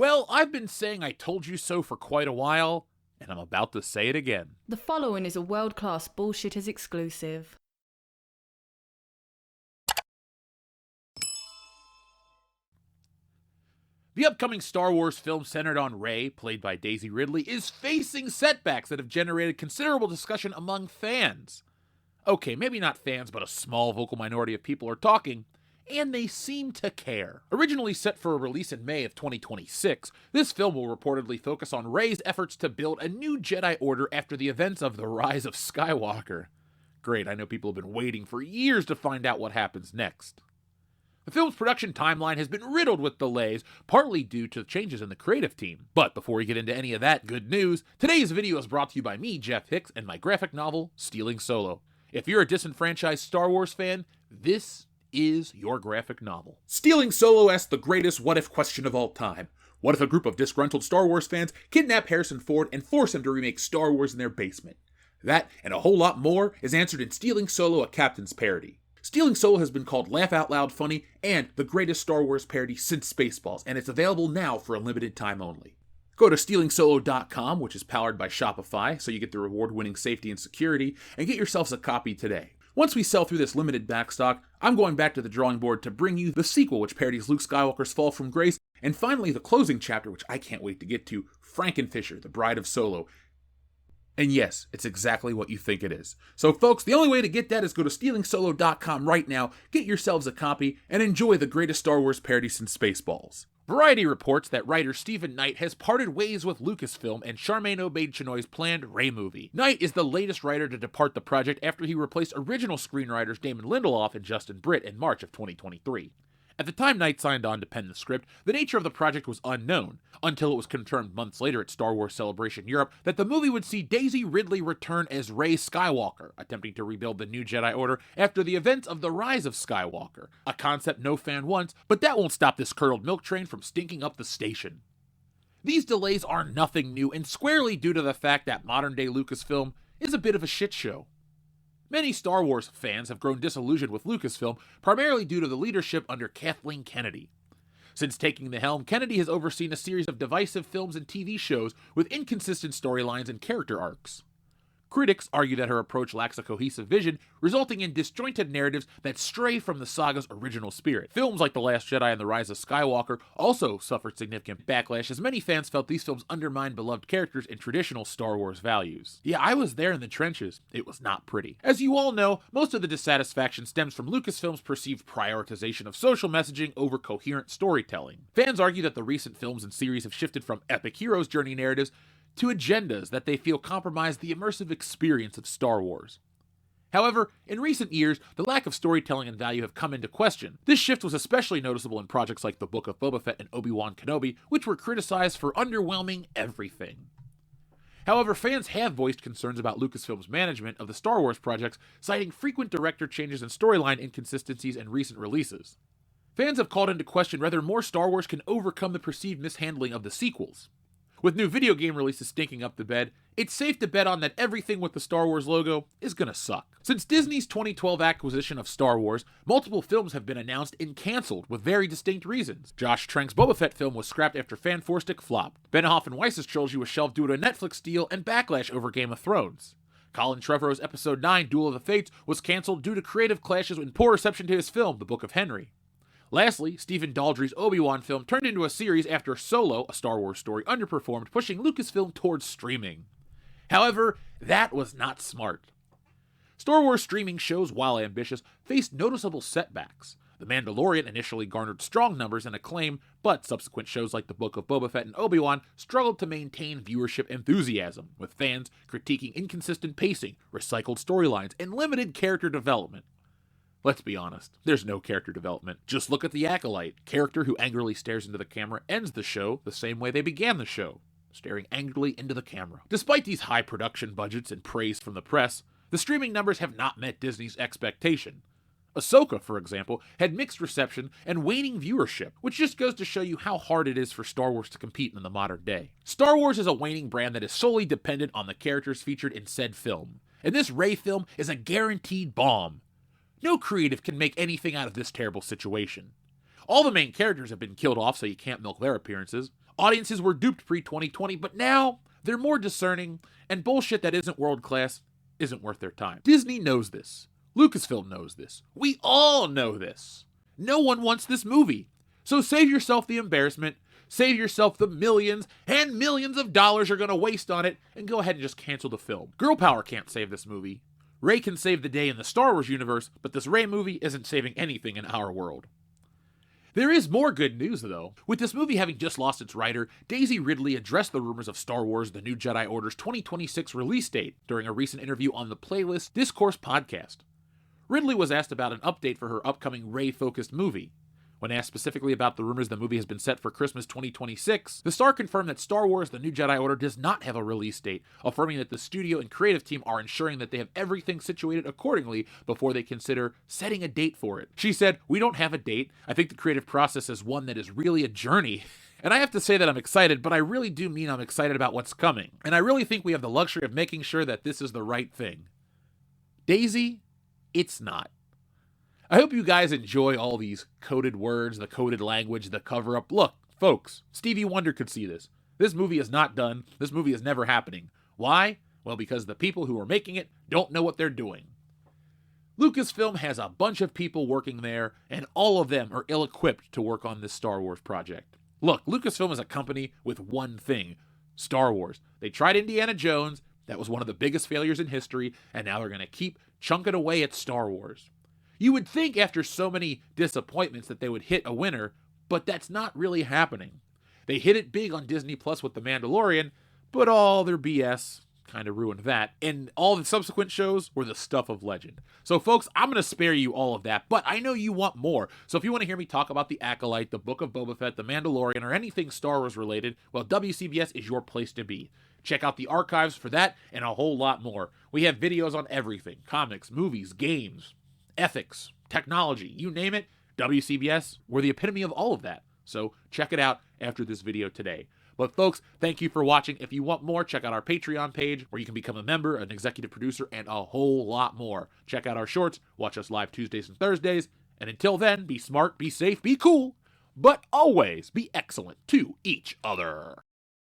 Well, I've been saying I told you so for quite a while, and I'm about to say it again. The following is a world-class Bullshitters exclusive. The upcoming Star Wars film centered on Rey, played by Daisy Ridley, is facing setbacks that have generated considerable discussion among fans. Okay, maybe not fans, but a small vocal minority of people are talking, and they seem to care. Originally set for a release in May of 2026, this film will reportedly focus on Rey's efforts to build a new Jedi Order after the events of The Rise of Skywalker. Great, I know people have been waiting for years to find out what happens next. The film's production timeline has been riddled with delays, partly due to changes in the creative team. But before we get into any of that good news, today's video is brought to you by me, Jeff Hicks, and my graphic novel, Stealing Solo. If you're a disenfranchised Star Wars fan, this is your graphic novel. Stealing Solo asks the greatest what-if question of all time. What if a group of disgruntled Star Wars fans kidnap Harrison Ford and force him to remake Star Wars in their basement? That, and a whole lot more, is answered in Stealing Solo, a Captain's Parody. Stealing Solo has been called Laugh Out Loud Funny and the greatest Star Wars parody since Spaceballs, and it's available now for a limited time only. Go to StealingSolo.com, which is powered by Shopify, so you get the reward-winning safety and security, and get yourselves a copy today. Once we sell through this limited backstock, I'm going back to the drawing board to bring you the sequel, which parodies Luke Skywalker's fall from grace, and finally the closing chapter, which I can't wait to get to, Frankenfisher, the Bride of Solo. And yes, it's exactly what you think it is. So folks, the only way to get that is go to StealingSolo.com right now, get yourselves a copy, and enjoy the greatest Star Wars parody since Spaceballs. Variety reports that writer Stephen Knight has parted ways with Lucasfilm and Charmaine Obaid-Chinoy's planned Rey movie. Knight is the latest writer to depart the project after he replaced original screenwriters Damon Lindelof and Justin Britt in March of 2023. At the time Knight signed on to pen the script, the nature of the project was unknown, until it was confirmed months later at Star Wars Celebration Europe that the movie would see Daisy Ridley return as Rey Skywalker, attempting to rebuild the new Jedi Order after the events of The Rise of Skywalker, a concept no fan wants, but that won't stop this curdled milk train from stinking up the station. These delays are nothing new, and squarely due to the fact that modern-day Lucasfilm is a bit of a shit show. Many Star Wars fans have grown disillusioned with Lucasfilm, primarily due to the leadership under Kathleen Kennedy. Since taking the helm, Kennedy has overseen a series of divisive films and TV shows with inconsistent storylines and character arcs. Critics argue that her approach lacks a cohesive vision, resulting in disjointed narratives that stray from the saga's original spirit. Films like The Last Jedi and The Rise of Skywalker also suffered significant backlash, as many fans felt these films undermined beloved characters and traditional Star Wars values. Yeah, I was there in the trenches. It was not pretty. As you all know, most of the dissatisfaction stems from Lucasfilm's perceived prioritization of social messaging over coherent storytelling. Fans argue that the recent films and series have shifted from epic hero's journey narratives to agendas that they feel compromise the immersive experience of Star Wars. However, in recent years, the lack of storytelling and value have come into question. This shift was especially noticeable in projects like The Book of Boba Fett and Obi-Wan Kenobi, which were criticized for underwhelming everything. However, fans have voiced concerns about Lucasfilm's management of the Star Wars projects, citing frequent director changes and storyline inconsistencies in recent releases. Fans have called into question whether more Star Wars can overcome the perceived mishandling of the sequels. With new video game releases stinking up the bed, it's safe to bet on that everything with the Star Wars logo is gonna suck. Since Disney's 2012 acquisition of Star Wars, multiple films have been announced and cancelled with very distinct reasons. Josh Trank's Boba Fett film was scrapped after fan forced it flopped. Benioff and Weiss's trilogy was shelved due to a Netflix deal and backlash over Game of Thrones. Colin Trevorrow's Episode 9, Duel of the Fates, was cancelled due to creative clashes and poor reception to his film, The Book of Henry. Lastly, Stephen Daldry's Obi-Wan film turned into a series after Solo, a Star Wars story, underperformed, pushing Lucasfilm towards streaming. However, that was not smart. Star Wars streaming shows, while ambitious, faced noticeable setbacks. The Mandalorian initially garnered strong numbers and acclaim, but subsequent shows like The Book of Boba Fett and Obi-Wan struggled to maintain viewership enthusiasm, with fans critiquing inconsistent pacing, recycled storylines, and limited character development. Let's be honest, there's no character development. Just look at The Acolyte, character who angrily stares into the camera ends the show the same way they began the show, staring angrily into the camera. Despite these high production budgets and praise from the press, the streaming numbers have not met Disney's expectation. Ahsoka, for example, had mixed reception and waning viewership, which just goes to show you how hard it is for Star Wars to compete in the modern day. Star Wars is a waning brand that is solely dependent on the characters featured in said film, and this Rey film is a guaranteed bomb. No creative can make anything out of this terrible situation. All the main characters have been killed off so you can't milk their appearances. Audiences were duped pre-2020, but now they're more discerning, and bullshit that isn't world-class isn't worth their time. Disney knows this. Lucasfilm knows this. We all know this. No one wants this movie. So save yourself the embarrassment, save yourself the millions and millions of dollars you're going to waste on it, and go ahead and just cancel the film. Girl power can't save this movie. Rey can save the day in the Star Wars universe, but this Rey movie isn't saving anything in our world. There is more good news, though. With this movie having just lost its writer, Daisy Ridley addressed the rumors of Star Wars The New Jedi Order's 2026 release date during a recent interview on the Playlist Discourse podcast. Ridley was asked about an update for her upcoming Rey-focused movie. When asked specifically about the rumors the movie has been set for Christmas 2026, the star confirmed that Star Wars The New Jedi Order does not have a release date, affirming that the studio and creative team are ensuring that they have everything situated accordingly before they consider setting a date for it. She said, "We don't have a date. I think the creative process is one that is really a journey." And I have to say that I'm excited, but I really do mean I'm excited about what's coming. And I really think we have the luxury of making sure that this is the right thing. Daisy, it's not. I hope you guys enjoy all these coded words, the coded language, the cover-up. Look, folks, Stevie Wonder could see this. This movie is not done. This movie is never happening. Why? Well, because the people who are making it don't know what they're doing. Lucasfilm has a bunch of people working there, and all of them are ill-equipped to work on this Star Wars project. Look, Lucasfilm is a company with one thing: Star Wars. They tried Indiana Jones. That was one of the biggest failures in history, and now they're going to keep chunking away at Star Wars. You would think after so many disappointments that they would hit a winner, but that's not really happening. They hit it big on Disney Plus with The Mandalorian, but all their BS kind of ruined that, and all the subsequent shows were the stuff of legend. So folks, I'm going to spare you all of that, but I know you want more. So if you want to hear me talk about The Acolyte, The Book of Boba Fett, The Mandalorian, or anything Star Wars related, well, WCBS is your place to be. Check out the archives for that and a whole lot more. We have videos on everything: comics, movies, games, ethics, technology, you name it. WCBS, we're the epitome of all of that. So check it out after this video today. But folks, thank you for watching. If you want more, check out our Patreon page where you can become a member, an executive producer, and a whole lot more. Check out our shorts, watch us live Tuesdays and Thursdays, and until then, be smart, be safe, be cool, but always be excellent to each other.